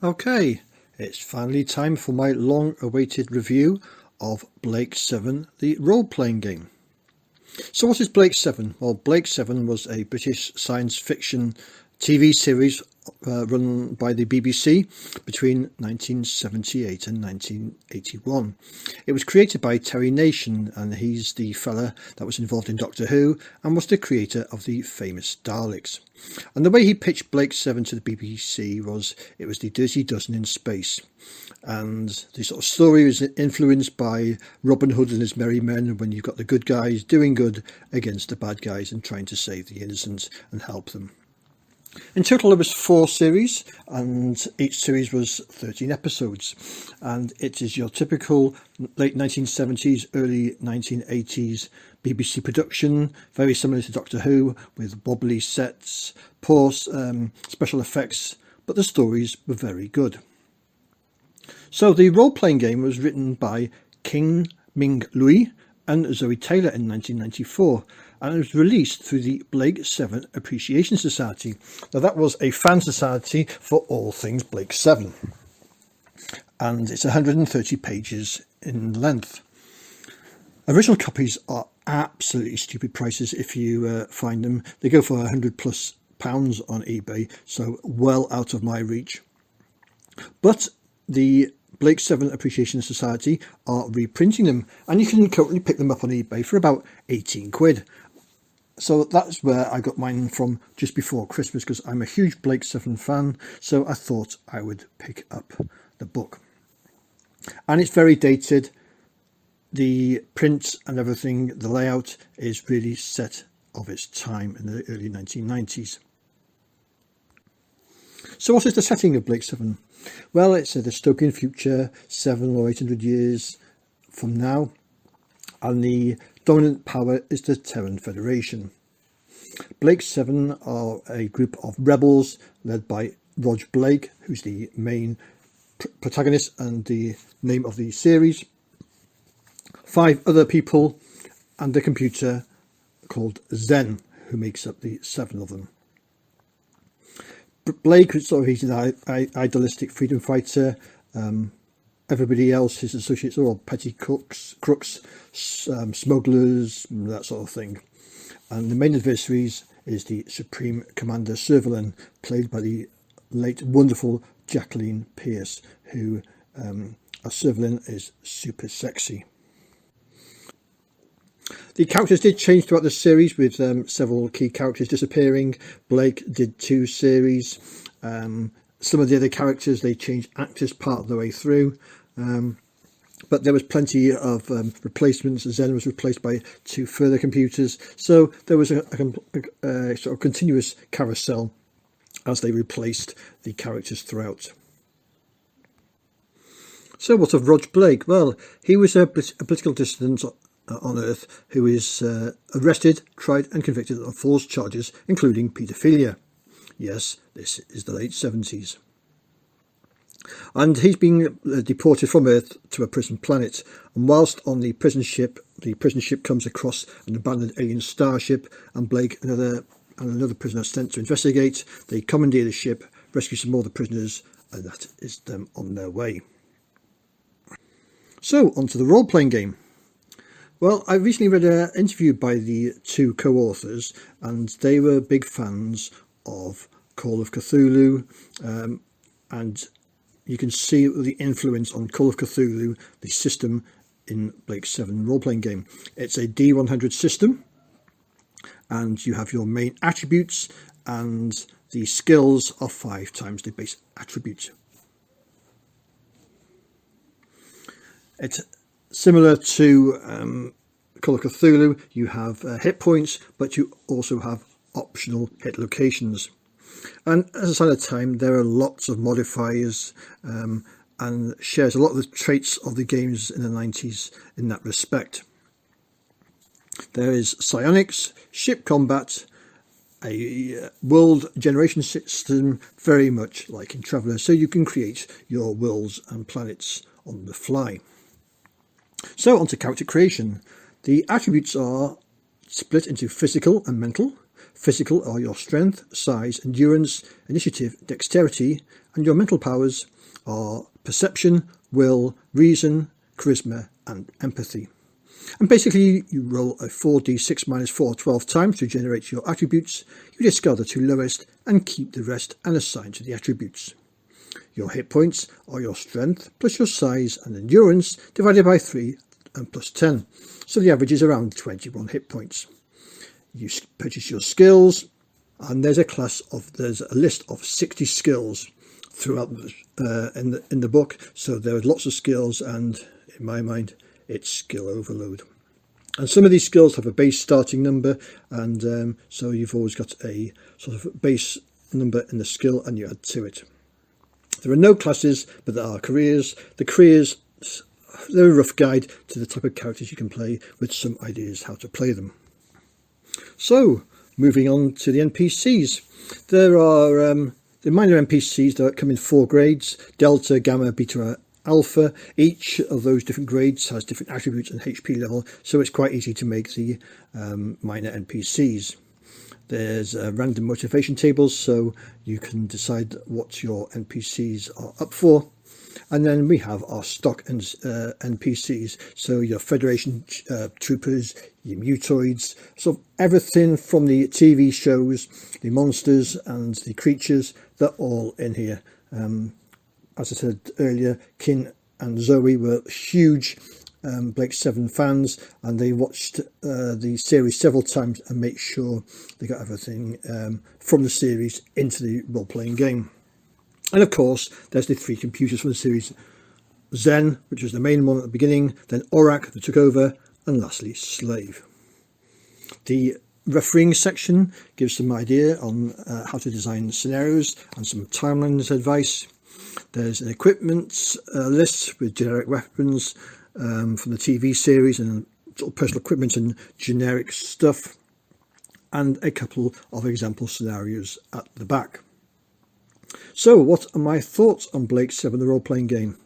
Okay, it's finally time for my long-awaited review of Blake 7, the role-playing game. So what is Blake 7? Well, Blake 7 was a British science fiction TV series run by the BBC between 1978 and 1981. It was created by Terry Nation, and he's the fella that was involved in Doctor Who and was the creator of the famous Daleks. And the way he pitched Blake 7 to the BBC was it was the Dirty Dozen in space. And the sort of story was influenced by Robin Hood and his merry men, when you've got the good guys doing good against the bad guys and trying to save the innocent and help them. In total there was 4 series, and each series was 13 episodes, and it is your typical late 1970s, early 1980s BBC production, very similar to Doctor Who, with wobbly sets, poor special effects, but the stories were very good. So the role-playing game was written by Ming Looi and Zoe Taylor in 1994, and it was released through the Blake 7 Appreciation Society. Now that was a fan society for all things Blake 7, and it's 130 pages in length. Original copies are absolutely stupid prices if you find them. They go for £100+ on eBay, so well out of my reach. But the Blake 7 Appreciation Society are reprinting them, and you can currently pick them up on eBay for about 18 quid. So that's where I got mine from just before Christmas, because I'm a huge Blake 7 fan, so I thought I would pick up the book. And it's very dated. The print and everything, the layout is really set of its time in the early 1990s. So what is the setting of Blake 7? Well, it's a dystopian future, 700 or 800 years from now, and the dominant power is the Terran Federation. Blake 7 are a group of rebels led by Rog Blake, who's the main protagonist and the name of the series, 5 other people, and a computer called Zen, who makes up the 7 of them. Blake, he's an idealistic freedom fighter. Everybody else, his associates, are all petty crooks, smugglers, that sort of thing. And the main adversaries is the Supreme Commander Servalan, played by the late wonderful Jacqueline Pearce, who, as Servalan, is super sexy. The characters did change throughout the series, with several key characters disappearing. Blake did 2 series. Some of the other characters, they changed actors part of the way through. But there was plenty of replacements. Zen was replaced by 2 further computers. So there was a sort of continuous carousel as they replaced the characters throughout. So what of Rog Blake? Well, he was a political dissident on Earth who is arrested, tried and convicted of false charges, including paedophilia. Yes, this is the late 70s. And he's being deported from Earth to a prison planet. And whilst on the prison ship comes across an abandoned alien starship, and Blake and another prisoner sent to investigate. They commandeer the ship, rescue some more of the prisoners, and that is them on their way. So, on to the role-playing game. Well, I recently read an interview by the 2 co-authors, and they were big fans of Call of Cthulhu, and you can see the influence on Call of Cthulhu, the system in Blake 7 role-playing game. It's a D100 system, and you have your main attributes, and the skills are 5 times the base attribute. It's similar to Call of Cthulhu. You have hit points, but you also have optional hit locations. And as a sign of time, there are lots of modifiers, and shares a lot of the traits of the games in the 90s in that respect. There is psionics, ship combat, a world generation system, very much like in Traveller, so you can create your worlds and planets on the fly. So on to character creation. The attributes are split into physical and mental. Physical are your strength, size, endurance, initiative, dexterity, and your mental powers are perception, will, reason, charisma, and empathy. And basically, you roll a 4d6 minus 4 12 times to generate your attributes, you discard the 2 lowest, and keep the rest and assign to the attributes. Your hit points are your strength plus your size and endurance divided by 3 and plus 10, so the average is around 21 hit points. You purchase your skills, and there's a list of 60 skills throughout in the book, so there are lots of skills, and in my mind it's skill overload. And some of these skills have a base starting number, and so you've always got a sort of base number in the skill and you add to it. There are no classes, but there are careers. The careers, they're a rough guide to the type of characters you can play, with some ideas how to play them. So, moving on to the NPCs. There are the minor NPCs that come in 4 grades: Delta, Gamma, Beta, Alpha. Each of those different grades has different attributes and HP level, so it's quite easy to make the minor NPCs. There's random motivation tables, so you can decide what your NPCs are up for. And then we have our stock and NPCs, so your Federation troopers, your mutoids, so everything from the TV shows, the monsters and the creatures, they're all in here. As I said earlier, Kin and Zoe were huge Blake 7 fans, and they watched the series several times and make sure they got everything from the series into the role-playing game. And of course, there's the 3 computers from the series: Zen, which was the main one at the beginning, then Aurak that took over, and lastly Slave. The refereeing section gives some idea on how to design scenarios and some timelines advice. There's an equipment list with generic weapons from the TV series and sort of personal equipment and generic stuff, and a couple of example scenarios at the back. So what are my thoughts on Blake 7, the role-playing game?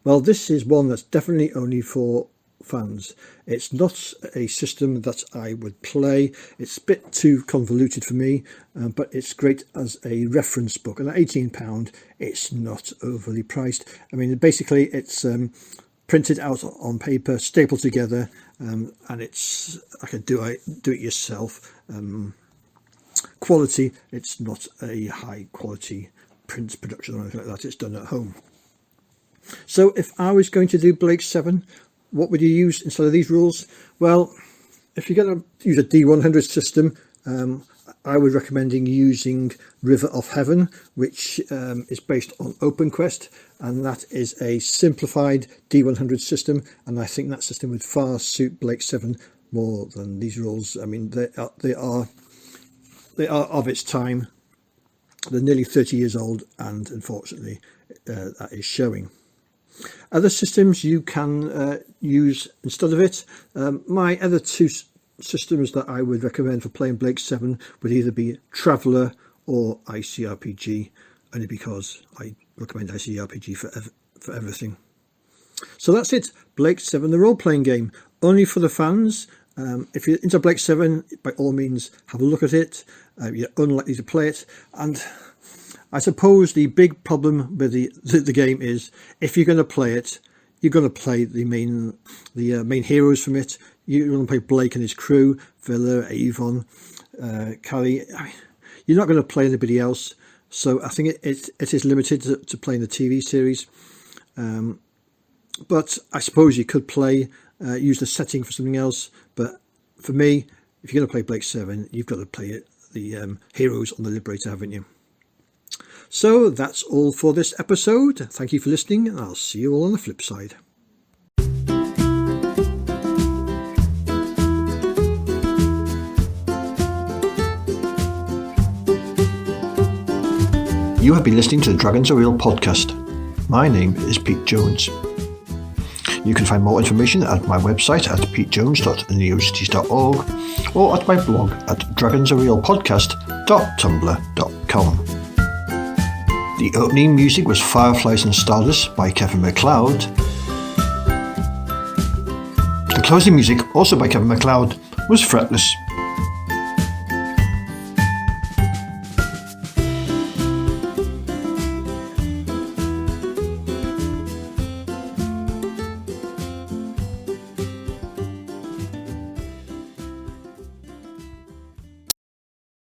Well, this is one that's definitely only for fans. It's not a system that I would play. It's a bit too convoluted for me, but it's great as a reference book, and at £18 it's not overly priced. I mean, basically it's printed out on paper, stapled together, and it's like a do-it-yourself quality. It's not a high quality print production or anything like that. It's done at home. So if I was going to do Blake 7, what would you use instead of these rules? Well, if you're going to use a D100 system, I would recommend using River of Heaven, which is based on OpenQuest, and that is a simplified D100 system, and I think that system would far suit Blake 7 more than these rules. I mean, they are of its time. They're nearly 30 years old, and unfortunately that is showing. Other systems you can use instead of it. My other 2 systems that I would recommend for playing Blake 7 would either be Traveller or ICRPG, only because I recommend ICRPG for everything. So that's it, Blake 7, the role-playing game, only for the fans. If you're into Blake 7, by all means have a look at it. You're unlikely to play it, and I suppose the big problem with the game is, if you're going to play it, you're going to play the main heroes from it. You're going to play Blake and his crew, Villa, Avon, Callie. You're not going to play anybody else, so I think it is limited to playing the TV series. But I suppose you could use the setting for something else. But for me, if you're going to play Blake 7, you've got to play the heroes on the Liberator, haven't you? So that's all for this episode. Thank you for listening, and I'll see you all on the flip side. You have been listening to the Dragons Are Real podcast. My name is Pete Jones. You can find more information at my website at petejones.neocities.org or at my blog at dragonsarealpodcast.tumblr.com. The opening music was Fireflies and Stardust by Kevin MacLeod. The closing music, also by Kevin MacLeod, was Fretless